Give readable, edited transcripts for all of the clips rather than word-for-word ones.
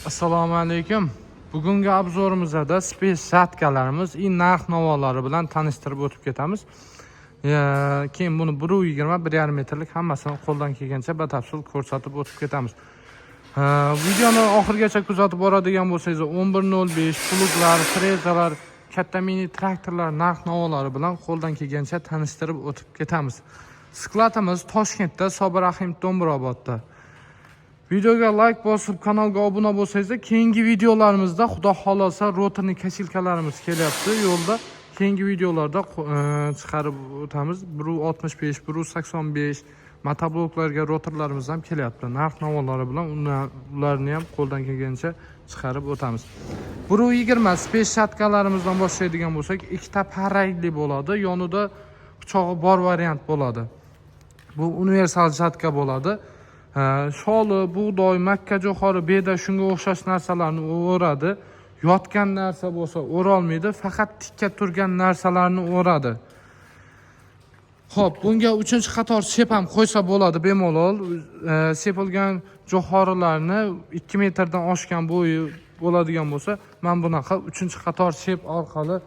Assalomu alaykum. Bugungi obzorimizda space shatkalarimiz narx-navolar bilan tanishtirib o'tib ketamiz. Keyin buni 1.20-1.5 metrlik hammasini qo'ldan kelgancha batafsil ko'rsatib o'tib ketamiz. Videoni oxirigacha kuzatib boradigan bo'lsangiz 11.05 pluglar, frezalar, katta mini traktorlar narx-navolari bilan qo'ldan kelgancha tanishtirib o'tib ketamiz. Skladimiz Toshkentda, Sobir Rahim Do'mbrobodda. Videoga like bosib, kanalga obuna bo'lsangiz, keyingi videolarimizda xudo xolosa rotorli kashilkalarimiz kelyapti yo'lda. Keyingi videolarda chiqarib o'tamiz. 1.65, 1.85 motobloklarga rotorlarimiz ham kelyapti. Narx-navolari bilan ularni ham qo'ldan kelgancha chiqarib o'tamiz. 1.20 space shatkalarimizdan boshlaydigan bo'lsak, ikkita parrangli bo'ladi. Yonida pichog'i bor variant bo'ladi. Bu universal shatka bo'ladi. Sholi, bug'doy, makka jo'xori, beda shunga o'xshash narsalarni o'radi. Yotgan narsa bo'lsa o'rolmaydi, faqat tikka turgan narsalarni o'radi. Xo'p, bunga 3-qator sep ham qo'ysa bo'ladi bemalol. Sepilgan jo'xorilarni 2 metrdan oshgan bo'yi bo'ladigan bo'lsa, men bunaqa 3-qator sep orqali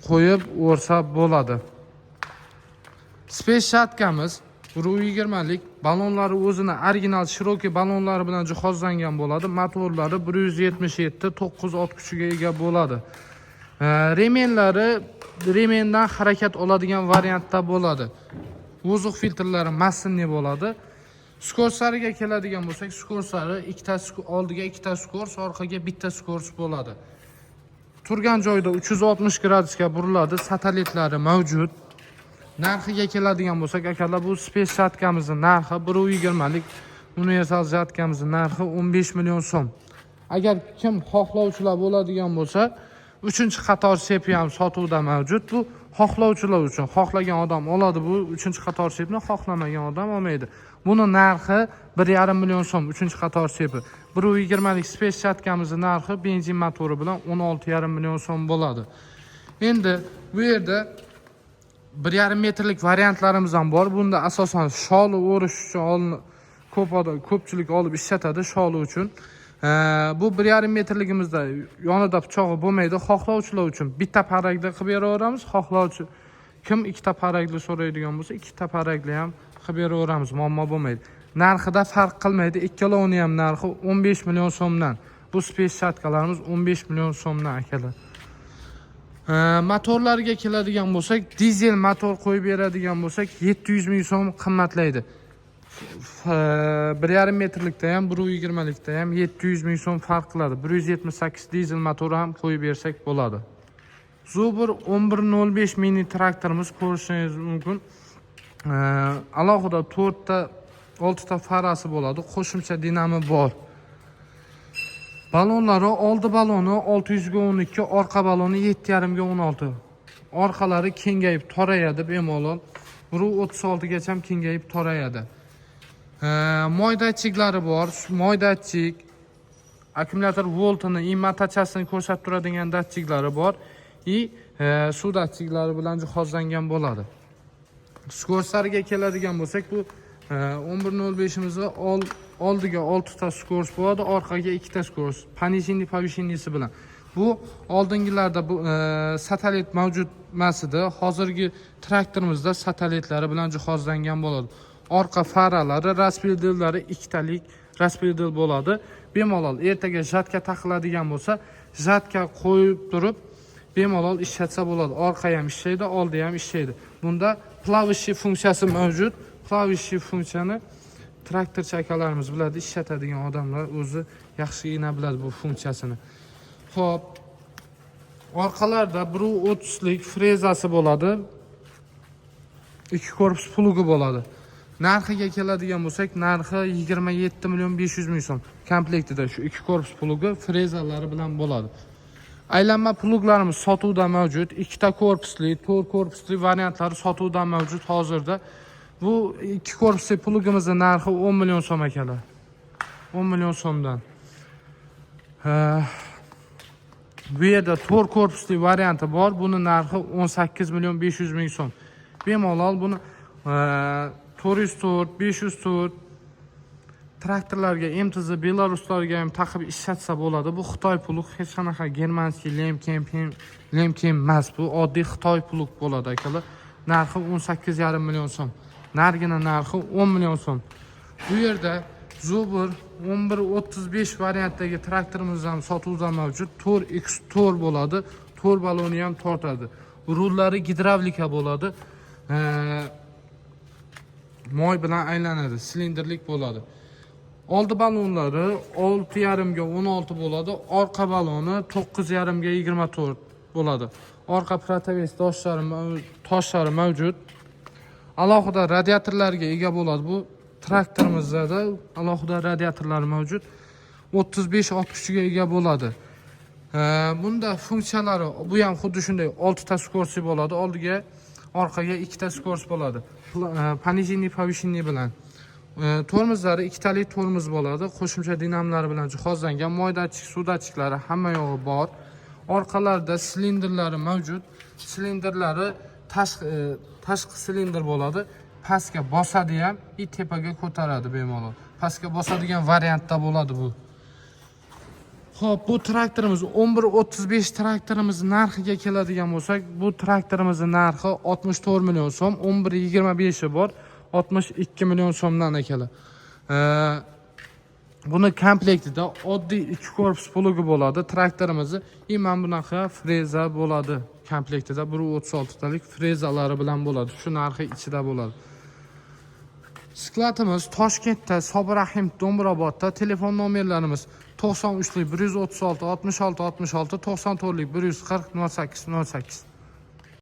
qo'yib o'rsa bo'ladi. Space shatkamiz 1.20lik balonlari o'zini original Cherokee balonlari bilan jihozlangan bo'ladi. Motorlari 177 9 ot kuchiga ega bo'ladi. Remendan harakat oladigan variantda bo'ladi. Vozuq filtrlari massinli bo'ladi. Skorsariga keladigan bo'lsak, skorsari oldiga ikkita skors, orqaga bitta skors bo'ladi. Turgan joyda 360 gradusga buriladi. Satelitlari mavjud. Narxiga keladigan bo'lsak, akalar, bu space shatkamizning narxi 1.20lik universal shatkamizning narxi 15 million so'm. Agar kim xohlovchilar bo'ladigan bo'lsa, 3-qator sepi ham sotuvda mavjud. Bu xohlovchilar uchun. Xohlagan odam oladi bu 3-qator sepni, xohlamagan odam olmaydi. Buni narxi 1.5 million so'm 3-qator sepi. 1.20lik space shatkamizning narxi benzin motori bilan 16.5 million so'm bo'ladi. Endi bu yerda 1.5 metrlik variantlarimiz ham bor. Bunda asosan sholi o'rish uchun ko'pchilik olib ishlatadi sholi uchun. Bu 1.5 metrligimizda yonida pichog'i bo'lmaydi. Xohlovchilar uchun bitta parrakda qilib beraveramiz. Xohlovchi kim ikkita parrakli so'raydigan bo'lsa, ikkita parrakli ham qilib beraveramiz. Muammo bo'lmaydi. Narxida farq qilmaydi. Ikkalovini ham narxi 15 million so'mdan. Bu space shatkalarimiz 15 million so'mdan akalar. Motorlarga keladigan bo'lsak, dizel motor qo'yib beradigan bo'lsak 700 ming so'm qimmatlaydi. 1.5 metrlikda ham 1.20likda ham 700 ming so'm farq qiladi. 178 dizel motori ham qo'yib bersak bo'ladi. Zubr 11.05 mini traktorimiz ko'rishingiz mumkin. Alohida 6 ta farasi bo'ladi. Qo'shimcha dinamo bor. Balonlari oldi baloni 600 ga 12, orqa baloni 7.5 ga 16. Orqalari kengayib torayadi bemalol. 1.36 gacha ham kengayib torayadi. Moy datchiklari bor. Moy datchik, akkumulyator voltini, immotachasini ko'rsatib turadigan datchiklari bor. Suv datchiklari bilan jihozlangan bo'ladi. Skorsariga keladigan bo'lsak, bu 11.05imizda oldiga 6 ta skors bo'ladi, orqaga 2 ta skors. Panishinli pavishinlisi bilan. Bu oldingilarda bu satelit mavjud emas edi. Hozirgi traktorimizda satelitlari bilan jihozlangan bo'ladi. Orqa faralari, raspedallari 2 talik raspedal bo'ladi. Bemalol ertaga jatka taqiladigan bo'lsa, jatka qo'yib turib bemalol ishlatsa bo'ladi. Orqa ham ishlaydi, oldi ham ishlaydi. Bunda klavish funksiyasi mavjud. Klavish funksiyani traktor chakalarimiz biladi, ishlatadigan odamlar o'zi yaxshigina biladi bu funksiyasini. Xo'p, orqalarda 1.30lik frezasi bo'ladi. 2 korpus plugi bo'ladi. Narxiga keladigan bo'lsak, narxi 27 million 500 ming so'm. Komplektida shu 2 korpus plugi frezalari bilan bo'ladi. Aylanma pluglarimiz sotuvda mavjud. 2 ta korpusli, 4 korpusli variantlari sotuvda mavjud hozirda. Bu 2 korpusli plugimizning narxi 10 million so'm akalar. 10 million so'mdan. Bu yerda 4 korpusli varianti bor. Buni narxi 18 million 500 ming so'm. Bemalol buni 404, 504 traktorlarga MTZ Belaruslarga ham taqib ishlatsa bo'ladi. Bu Xitoy plug, hech qanaqa germanskiy lemkem emas. Bu oddiy Xitoy plug bo'ladi akalar. Narxi 18,5 million so'm. Nargina narxi 10 million so'm. Bu yerda Zubr 1135 variantdagi traktorimiz ham sotuvda mavjud. 4x4 bo'ladi. Tor baloni ham tortadi. Rullari gidravlika bo'ladi. Moy bilan aylanadi, silindrlik bo'ladi. Oldi balonlari 6,5 ga 16 bo'ladi. Orqa baloni 9,5 ga 24 bo'ladi. Orqa proteves toshlari mavjud. Alohida radiatorlarga ega bo'ladi. Bu traktorimizda alohida radiatorlar mavjud. 35-60 ga ega bo'ladi. Bunda funksiyalari bu ham xuddi shunday 6 ta skorsi bo'ladi. Oldiga, orqaga 2 ta skors bo'ladi. Понижение повышение bilan. Tormozlari 2 talik tormoz bo'ladi. Qo'shimcha dinamolari bilan jihozlangan. Moy datchik, suv datchiklari hamma yog'i bor. Orqalarida silindrlari mavjud. Silindrlari tashqi silindr bo'ladi. Pastga bosadi ham, tepaga ko'taradi bemalol. Pastga bosadigan variantda bo'ladi bu. Xo'p, bu traktorimiz 1135 traktorimiz narxiga keladigan bo'lsak, bu traktorimizning narxi 64 million so'm, 1125 bor, 62 million so'mdan akalar. Buni komplektida oddiy 2 korpus plugi bo'ladi. Traktorimizni mana bunaqa freza bo'ladi. Komplektida 136 talik frezalari bilan bo'ladi. Shu narxi ichida bo'ladi. Skladimiz Toshkentda, Sobirahim Do'mbrobodda. Telefon nomerlarimiz 93 136 66 66, 94 140 08 08.